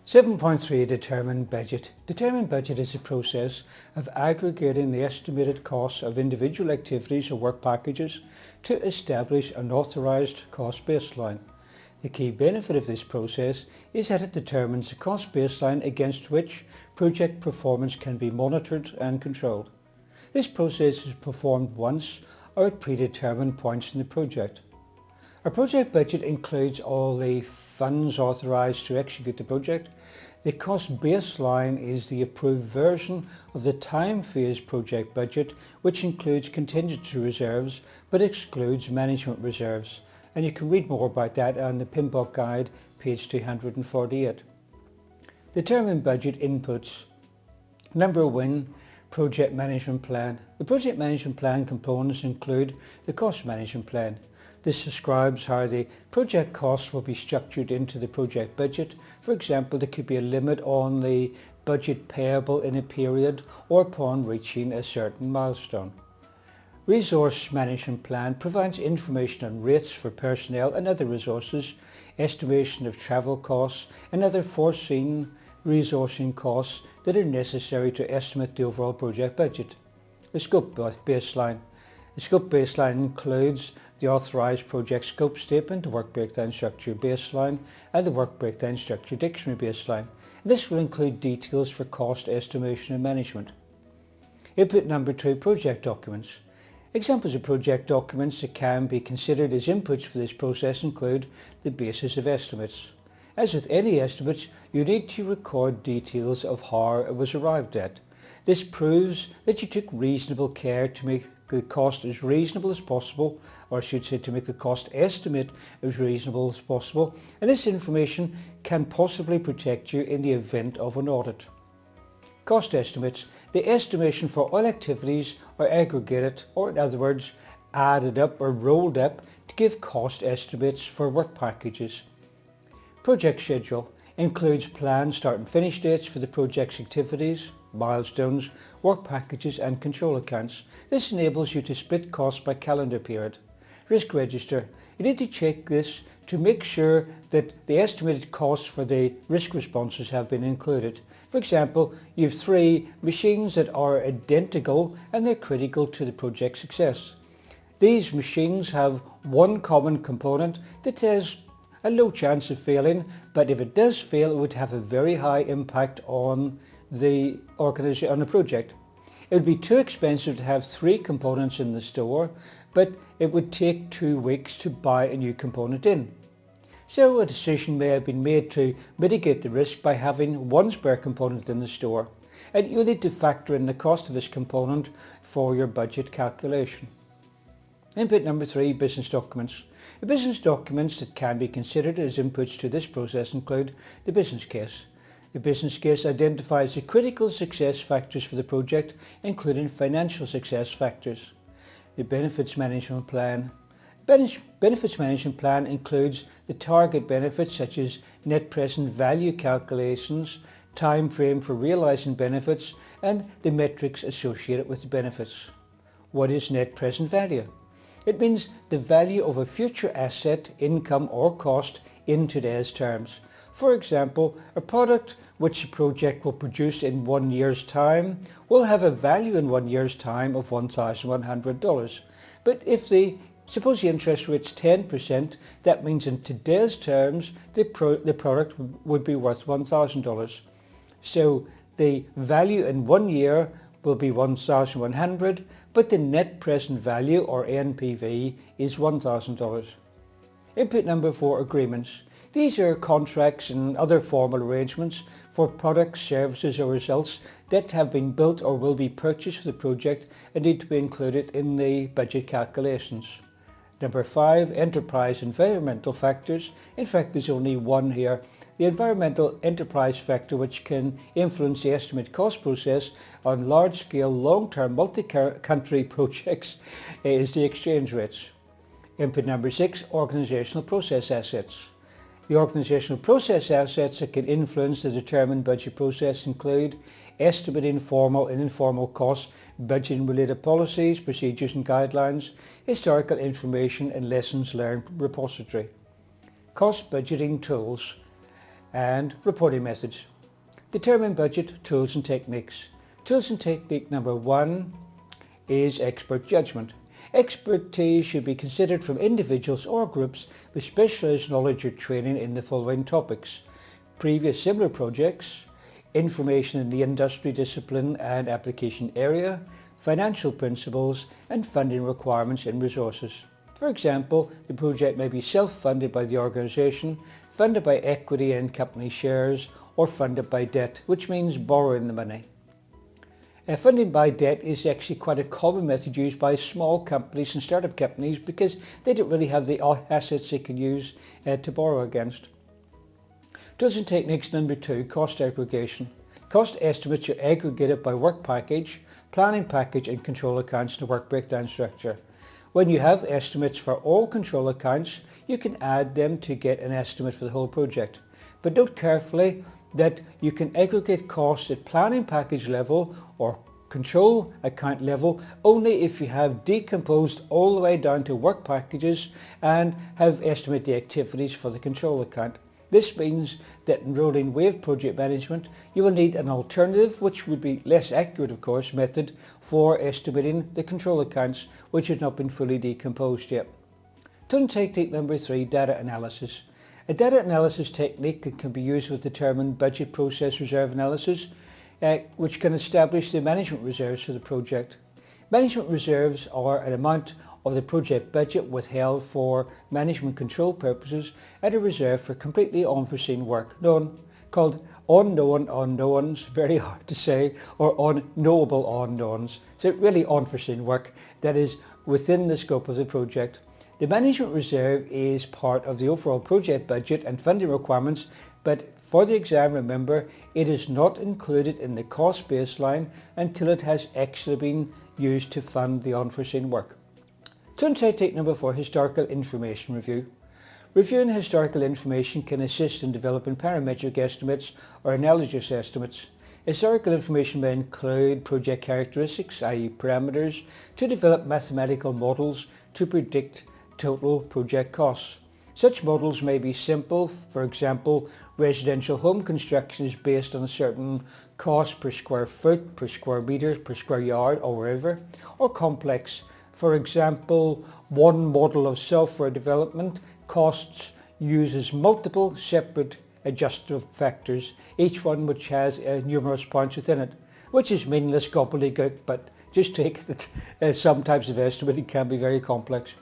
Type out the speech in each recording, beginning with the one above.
7.3 Determine budget. Determine budget is a process of aggregating the estimated costs of individual activities or work packages to establish an authorised cost baseline. The key benefit of this process is that it determines the cost baseline against which project performance can be monitored and controlled. This process is performed once or at predetermined points in the project. A project budget includes all the funds authorised to execute the project. The cost baseline is the approved version of the time phase project budget, which includes contingency reserves but excludes management reserves. And you can read more about that on the PMBOK guide, page 248. Determine budget inputs. Number 1. Project management plan. The project management plan components include the cost management plan. This describes how the project costs will be structured into the project budget. For example, there could be a limit on the budget payable in a period or upon reaching a certain milestone. Resource management plan provides information on rates for personnel and other resources, estimation of travel costs and other foreseen resourcing costs that are necessary to estimate the overall project budget. The scope baseline. The scope baseline includes the authorised project scope statement, the work breakdown structure baseline and the work breakdown structure dictionary baseline. This will include details for cost estimation and management. Input number 2, project documents. Examples of project documents that can be considered as inputs for this process include the basis of estimates. As with any estimates, you need to record details of how it was arrived at. This proves that you took reasonable care to make the cost as reasonable as possible, or I should say to make the cost estimate as reasonable as possible, and this information can possibly protect you in the event of an audit. Cost estimates. The estimation for all activities are aggregated, or in other words, added up or rolled up to give cost estimates for work packages. Project schedule includes planned start and finish dates for the project's activities, milestones, work packages and control accounts. This enables you to split costs by calendar period. Risk register. You need to check this to make sure that the estimated costs for the risk responses have been included. For example, you have 3 machines that are identical and they're critical to the project's success. These machines have one common component that has a low chance of failing, but if it does fail, it would have a very high impact on the organization, on the project. It would be too expensive to have 3 components in the store, but it would take 2 weeks to buy a new component in. So a decision may have been made to mitigate the risk by having 1 spare component in the store, and you'll need to factor in the cost of this component for your budget calculation. Input number 3, business documents. The business documents that can be considered as inputs to this process include the business case. The business case identifies the critical success factors for the project, including financial success factors. The benefits management plan. Benefits management plan includes the target benefits such as net present value calculations, time frame for realizing benefits, and the metrics associated with the benefits. What is net present value? It means the value of a future asset, income or cost in today's terms. For example, a product which the project will produce in 1 year's time will have a value in 1 year's time of $1,100. But if suppose the interest rate's 10%, that means in today's terms the product would be worth $1,000. So the value in 1 year will be $1,100, but the net present value, or NPV, is $1,000. Input number 4, agreements. These are contracts and other formal arrangements for products, services or results that have been built or will be purchased for the project and need to be included in the budget calculations. Number 5, enterprise environmental factors. In fact, there's only one here. The environmental enterprise factor, which can influence the estimate cost process on large-scale, long-term, multi-country projects, is the exchange rates. Input number 6, organizational process assets. The organizational process assets that can influence the determined budget process include estimating formal and informal costs, budgeting related policies, procedures and guidelines, historical information and lessons learned repository. Cost budgeting tools. and reporting methods. Determine budget, tools and techniques. Tools and technique number 1 is expert judgment. Expertise should be considered from individuals or groups with specialised knowledge or training in the following topics: previous similar projects, information in the industry discipline and application area, financial principles and funding requirements and resources. For example, the project may be self-funded by the organisation, funded by equity in company shares, or funded by debt, which means borrowing the money. Funding by debt is actually quite a common method used by small companies and startup companies because they don't really have the assets they can use to borrow against. Tools and techniques number 2, cost aggregation. Cost estimates are aggregated by work package, planning package and control accounts in the work breakdown structure. When you have estimates for all control accounts, you can add them to get an estimate for the whole project. But note carefully that you can aggregate costs at planning package level or control account level only if you have decomposed all the way down to work packages and have estimated the activities for the control account. This means that in rolling wave project management you will need an alternative, which would be less accurate of course, method for estimating the control accounts which has not been fully decomposed yet. Tool and technique number 3, data analysis. A data analysis technique that can be used with determined budget process reserve analysis, which can establish the management reserves for the project. Management reserves are an amount of the project budget withheld for management control purposes and a reserve for completely unforeseen work, called unknown unknowns, very hard to say, or unknowable unknowns. So really unforeseen work that is within the scope of the project. The management reserve is part of the overall project budget and funding requirements, but for the exam, remember, it is not included in the cost baseline until it has actually been used to fund the unforeseen work. Tool and technique number 4, historical information review. Reviewing historical information can assist in developing parametric estimates or analogous estimates. Historical information may include project characteristics, i.e. parameters, to develop mathematical models to predict total project costs. Such models may be simple, for example, residential home construction is based on a certain cost per square foot, per square metre, per square yard or wherever, or complex. For example, one model of software development uses multiple separate adjustive factors, each one which has numerous points within it, which is meaningless gobbledygook, but just take that some types of estimating can be very complex.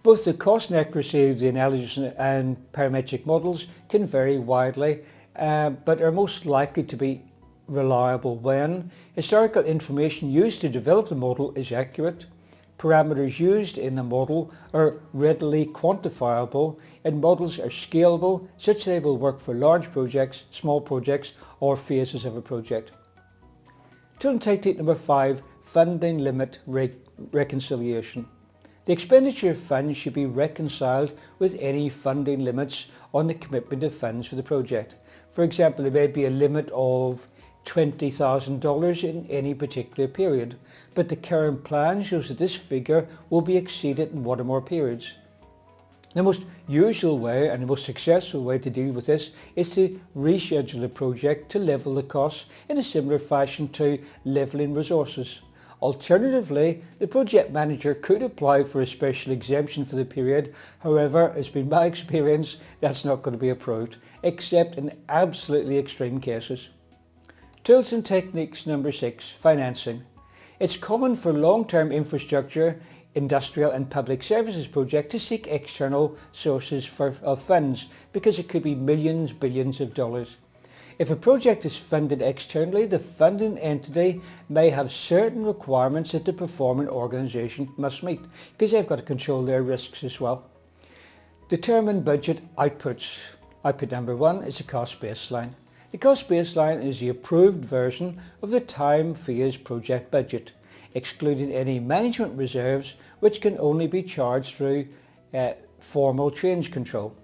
Both the cost and accuracy of the analysis and parametric models can vary widely, but are most likely to be reliable when historical information used to develop the model is accurate, parameters used in the model are readily quantifiable, and models are scalable such they will work for large projects, small projects or phases of a project. Tool and technique number 5, funding limit reconciliation. The expenditure of funds should be reconciled with any funding limits on the commitment of funds for the project. For example, there may be a limit of $20,000 in any particular period, but the current plan shows that this figure will be exceeded in one or more periods. The most usual way and the most successful way to deal with this is to reschedule a project to level the costs in a similar fashion to levelling resources. Alternatively, the project manager could apply for a special exemption for the period. However, it's been my experience that's not going to be approved, except in absolutely extreme cases. Tools and techniques number 6, financing. It's common for long-term infrastructure, industrial and public services projects to seek external sources of funds because it could be millions, billions of dollars. If a project is funded externally, the funding entity may have certain requirements that the performing organisation must meet because they've got to control their risks as well. Determine budget outputs. Output number 1 is a cost baseline. The cost baseline is the approved version of the time phase project budget, excluding any management reserves which can only be charged through formal change control.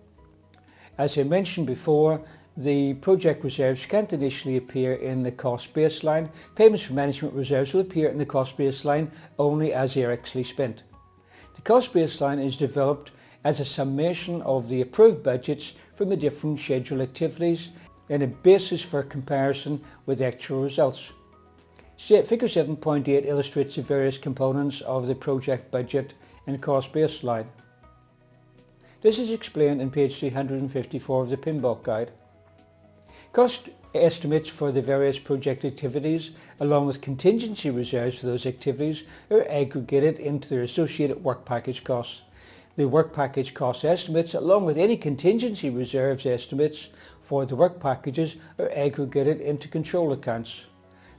As I mentioned before, the project reserves can't initially appear in the cost baseline. Payments for management reserves will appear in the cost baseline only as they are actually spent. The cost baseline is developed as a summation of the approved budgets from the different scheduled activities and a basis for comparison with actual results. Figure 7.8 illustrates the various components of the project budget and cost baseline. This is explained in page 354 of the PMBOK guide. Cost estimates for the various project activities along with contingency reserves for those activities are aggregated into their associated work package costs. The work package cost estimates along with any contingency reserves estimates for the work packages are aggregated into control accounts.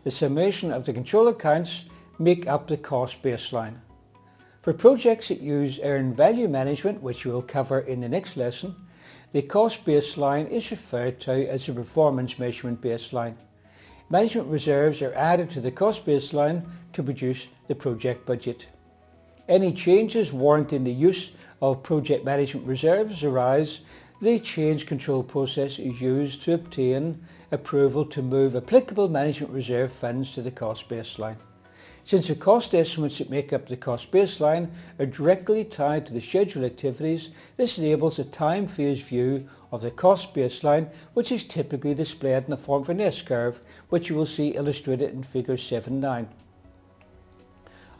The summation of the control accounts make up the cost baseline. For projects that use earned value management, which we will cover in the next lesson, the cost baseline is referred to as the performance measurement baseline. Management reserves are added to the cost baseline to produce the project budget. Any changes warranting the use of project management reserves arise. The change control process is used to obtain approval to move applicable management reserve funds to the cost baseline. Since the cost estimates that make up the cost baseline are directly tied to the scheduled activities, this enables a time phase view of the cost baseline, which is typically displayed in the form of an S-curve, which you will see illustrated in figure 7.9.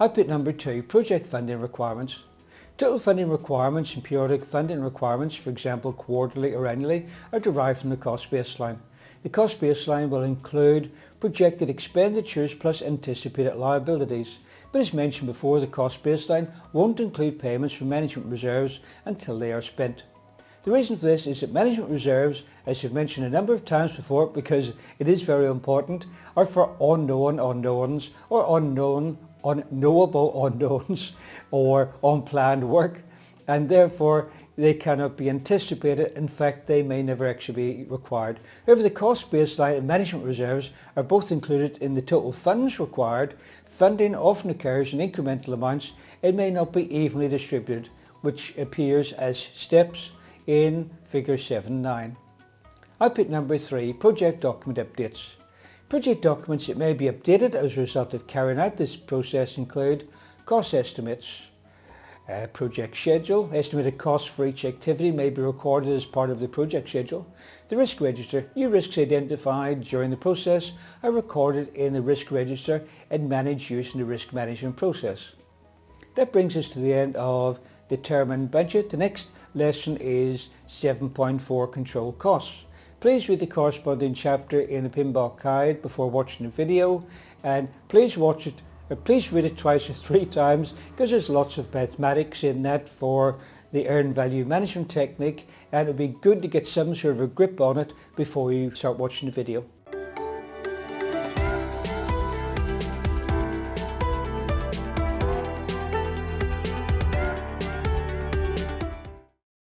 Output number 2, project funding requirements. Total funding requirements and periodic funding requirements, for example quarterly or annually, are derived from the cost baseline. The cost baseline will include projected expenditures plus anticipated liabilities, but as mentioned before, the cost baseline won't include payments from management reserves until they are spent. The reason for this is that management reserves, as I've mentioned a number of times before because it is very important, are for unknown unknowns or unknowable unknowns or unplanned work, and therefore they cannot be anticipated. In fact, they may never actually be required. However, the cost baseline and management reserves are both included in the total funds required. Funding often occurs in incremental amounts. It may not be evenly distributed, which appears as steps in figure 7.9. Output number 3, project document updates. Project documents that may be updated as a result of carrying out this process include cost estimates, project schedule. Estimated costs for each activity may be recorded as part of the project schedule. The risk register. New risks identified during the process are recorded in the risk register and managed using the risk management process. That brings us to the end of determined budget. The next lesson is 7.4 control costs. Please read the corresponding chapter in the PMBOK guide before watching the video, and please read it twice or 3 times because there's lots of mathematics in that for the earned value management technique, and it would be good to get some sort of a grip on it before you start watching the video.